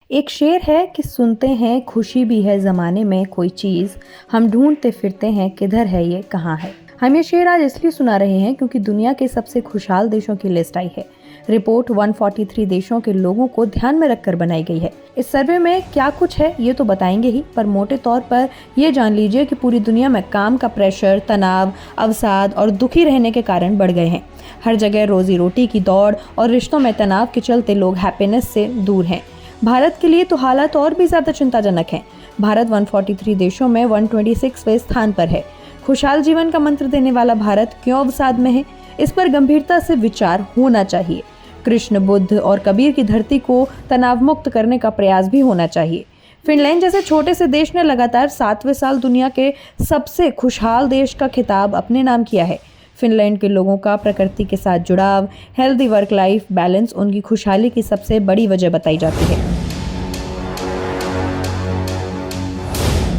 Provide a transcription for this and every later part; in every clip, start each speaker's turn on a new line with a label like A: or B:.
A: एक शेर है कि सुनते हैं खुशी भी है ज़माने में कोई चीज़, हम ढूंढते फिरते हैं किधर है ये कहाँ है। हम ये शेर आज इसलिए सुना रहे हैं क्योंकि दुनिया के सबसे खुशहाल देशों की लिस्ट आई है। रिपोर्ट 143 देशों के लोगों को ध्यान में रखकर बनाई गई है। इस सर्वे में क्या कुछ है ये तो बताएंगे ही, पर मोटे तौर पर ये जान लीजिए कि पूरी दुनिया में काम का प्रेशर, तनाव, अवसाद और दुखी रहने के कारण बढ़ गए हैं। हर जगह रोजी रोटी की दौड़ और रिश्तों में तनाव के चलते लोग हैप्पीनेस से दूर हैं। भारत के लिए तो हालात और भी ज्यादा चिंताजनक हैं। भारत 143 देशों में 126वें स्थान पर है। खुशहाल जीवन का मंत्र देने वाला भारत क्यों अवसाद में है, इस पर गंभीरता से विचार होना चाहिए। कृष्ण, बुद्ध और कबीर की धरती को तनाव मुक्त करने का प्रयास भी होना चाहिए। फिनलैंड जैसे छोटे से देश ने लगातार 7वें साल दुनिया के सबसे खुशहाल देश का खिताब अपने नाम किया है। फिनलैंड के लोगों का प्रकृति के साथ जुड़ाव, हेल्दी वर्क लाइफ बैलेंस उनकी खुशहाली की सबसे बड़ी वजह बताई जाती है।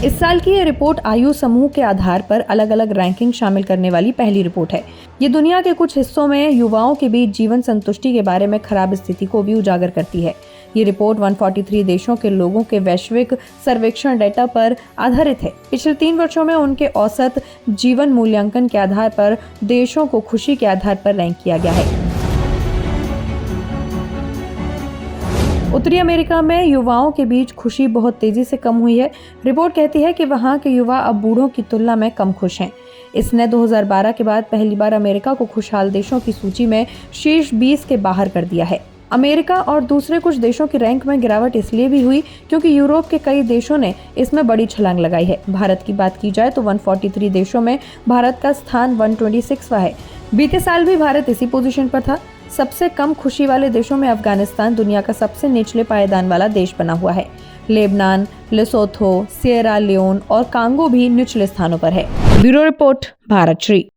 A: इस साल की ये रिपोर्ट आयु समूह के आधार पर अलग अलग रैंकिंग शामिल करने वाली पहली रिपोर्ट है। ये दुनिया के कुछ हिस्सों में युवाओं के बीच जीवन संतुष्टि के बारे में खराब स्थिति को भी उजागर करती है। ये रिपोर्ट 143 देशों के लोगों के वैश्विक सर्वेक्षण डेटा पर आधारित है। पिछले 3 वर्षों में उनके औसत जीवन मूल्यांकन के आधार पर देशों को खुशी के आधार पर रैंक किया गया है। उत्तरी अमेरिका में युवाओं के बीच खुशी बहुत तेजी से कम हुई है। रिपोर्ट कहती है कि वहां के युवा अब बूढ़ों की तुलना में कम खुश हैं। इसने 2012 के बाद पहली बार अमेरिका को खुशहाल देशों की सूची में शीर्ष 20 के बाहर कर दिया है। अमेरिका और दूसरे कुछ देशों की रैंक में गिरावट इसलिए भी हुई क्योंकि यूरोप के कई देशों ने इसमें बड़ी छलांग लगाई है। भारत की बात की जाए तो 143 देशों में भारत का स्थान 126वां है। बीते साल भी भारत इसी पोजीशन पर था। सबसे कम खुशी वाले देशों में अफगानिस्तान दुनिया का सबसे निचले पायदान वाला देश बना हुआ है। लेबनान, लेसोथो, सिएरा लियोन और कांगो भी निचले स्थानों पर है। Bureau report, Bharat Shri.